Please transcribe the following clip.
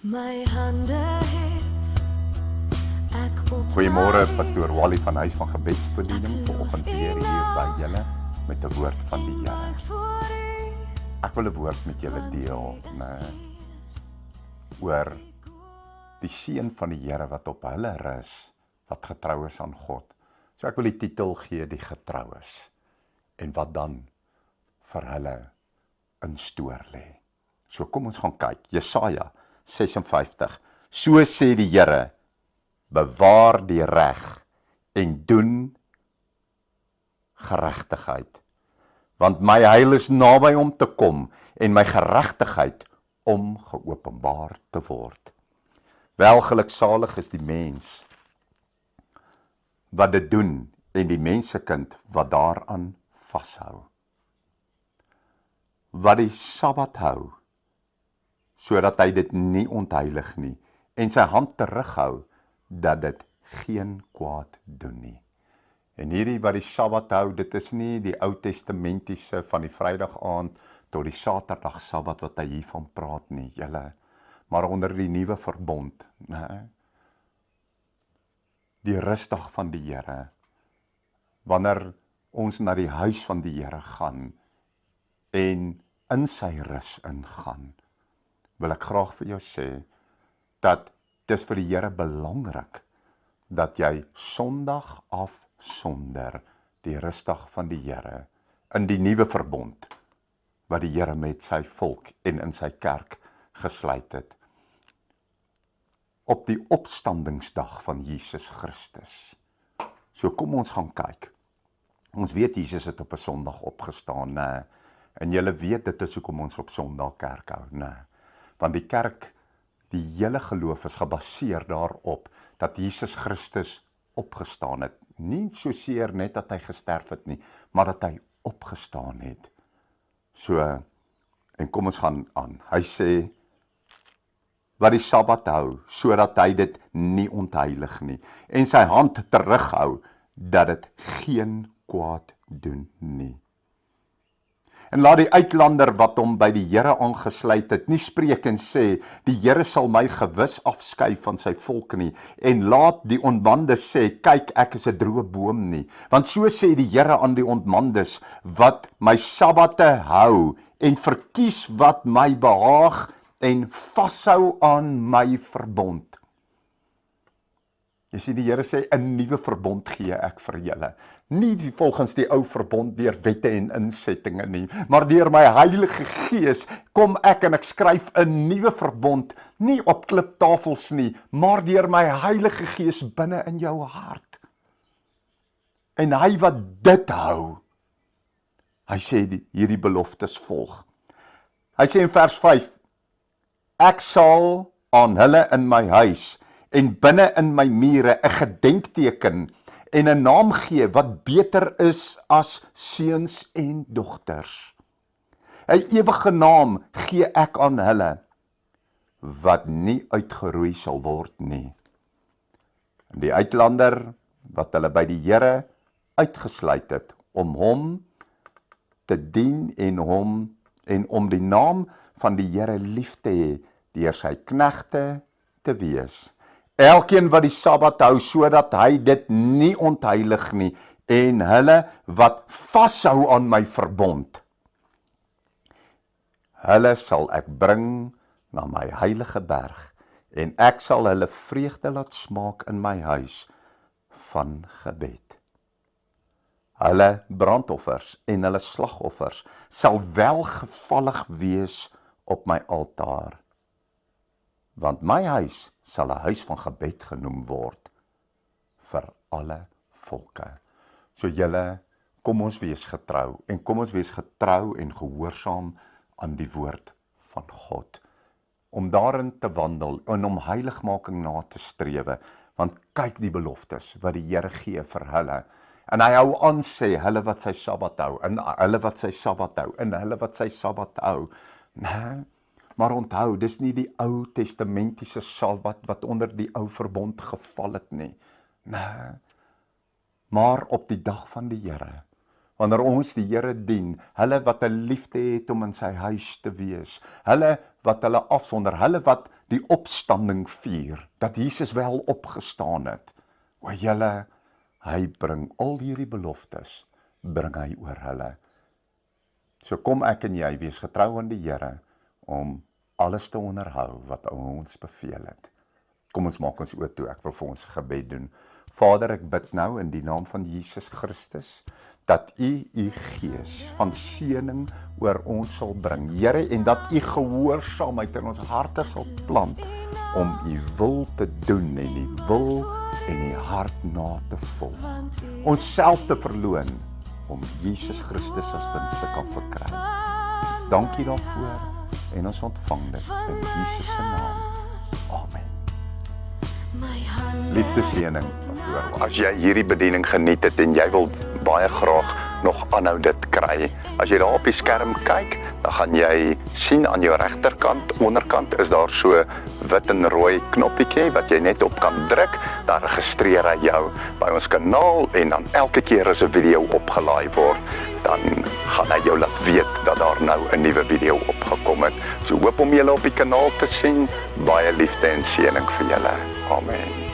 My hande hef ek op Goeiemôre, pastoor Wally van Huis van Gebedsbediening, vanoggend weer hier by julle met 'n woord van die Here. Ek wil 'n woord met julle deel, oor die seën van die Here wat op hulle rus, wat getrou is aan God. So ek wil die titel gee, die getroues, en wat dan vir hulle in stoor lê. So kom ons gaan kyk, Jesaja 56, so sê die Here, bewaar die reg en doen geregtigheid, want my heil is naby om te kom en my geregtigheid om geopenbaar te word. Wel geluksalig is die mens wat dit doen en die mensekind wat daaraan vashou. Wat die Sabbat hou, sodat hy dit nie ontheilig nie en sy hand terughou, dat dit geen kwaad doen nie. En hierdie wat die Sabbat hou, dit is nie die Ou Testamentiese van die Vrydag aand tot die Saterdag Sabbat wat hy hiervan praat nie, julle, maar onder die nuwe verbond, die rusdag van die Here, wanneer ons na die huis van die Here gaan en in sy rus ingaan, wil ek graag vir jou sê, dat dis vir die Here belangrik, dat jy Sondag afsonder die rusdag van die Here, in die nuwe verbond, wat die Here met sy volk en in sy kerk gesluit het, op die opstandingsdag van Jesus Christus. So kom ons gaan kyk. Ons weet Jesus het op 'n Sondag opgestaan, en julle weet dit is hoekom ons op Sondag kerk hou, want die kerk, die hele geloof is gebaseer daarop dat Jesus Christus opgestaan het. Nie soseer net dat hy gesterf het nie, maar dat hy opgestaan het. So, en kom ons gaan aan. Hy sê, wat die Sabbat hou, sodat hy dit nie ontheilig nie, en sy hand terughou, dat dit geen kwaad doen nie. En laat die uitlander wat hom by die Here aangesluit het, nie spreek en sê, die Here sal my gewis afskei van sy volk nie, en laat die ontmandes sê, kyk, ek is 'n droë boom nie. Want so sê die Here aan die ontmandes, wat my Sabbate hou, en verkies wat my behaag, en vashou aan my verbond. Jy sien, die Here sê, 'n nuwe verbond gee ek vir julle. Nie volgens die ou verbond deur wette en insettinge nie, maar deur my Heilige Gees kom ek en ek skryf 'n nuwe verbond, nie op kliptafels nie, maar deur my Heilige Gees binne in jou hart. En hy wat dit hou, hy sê hierdie beloftes volg. Hy sê in vers 5, ek sal aan hulle in my huis en binne in my mure 'n gedenkteken en 'n naam gee wat beter is as seuns en dogters. 'n Ewige naam gee ek aan hulle, wat nie uitgeroei sal word nie. En die uitlander, wat hulle by die Here uitgesluit het, om hom te dien en om die naam van die Here lief te hê, deur sy knegte te wees. Elkeen wat die Sabbat hou, sodat hy dit nie ontheilig nie, en hulle wat vashou aan my verbond, hulle sal ek bring na my heilige berg, en ek sal hulle vreugde laat smaak in my huis van gebed. Hulle brandoffers en hulle slagoffers sal welgevallig wees op my altaar, want my huis sal 'n huis van gebed genoem word vir alle volke. So julle, kom ons wees getrou, en kom ons wees getrou en gehoorsaam aan die woord van God, om daarin te wandel, en om heiligmaking na te strewe, want kyk die beloftes wat die Here gee vir hulle, en hy hou aan sê, hulle wat sy Sabbat hou, en hulle wat sy Sabbat hou, en hulle wat sy Sabbat hou, maar onthou, dis nie die Ou Testamentiese Sabbat wat onder die ou verbond geval het nie. Maar op die dag van die Here, wanneer ons die Here dien, hulle wat 'n liefde het om in sy huis te wees, hulle wat hulle afsonder, hulle wat die opstanding vier, dat Jesus wel opgestaan het. O julle, hy bring al hierdie beloftes, bring hy oor hulle. So kom ek en jy wees getrou aan die Here om alles te onderhou wat hy ons beveel het. Kom ons maak ons oë toe, ek wil vir ons 'n gebed doen. Vader, ek bid nou in die naam van Jesus Christus, dat u Gees van seëning oor ons sal bring, Here, en dat u gehoorsaamheid in ons harte sal plant, om u wil te doen, en die wil en die hart na te volg. Ons self te verloon, om Jesus Christus as diens te kan verkry. Dankie daarvoor, en ons ontvang dit in Jesus se naam. Amen. Liefdeseëning. As jy hierdie bediening geniet het en jy wil baie graag nog aanhou dit kry, as jy daar op die skerm kyk, dan gaan jy sien aan jou regterkant, onderkant is daar so wit en rooi knoppietjie wat jy net op kan druk, dan registreer hy jou by ons kanaal en dan elke keer as 'n video opgelaai word, dan gaan hy jou laat weet dat daar nou 'n nuwe video opgekom het. So hoop om julle op die kanaal te sien, baie liefde en seëning vir julle. Amen.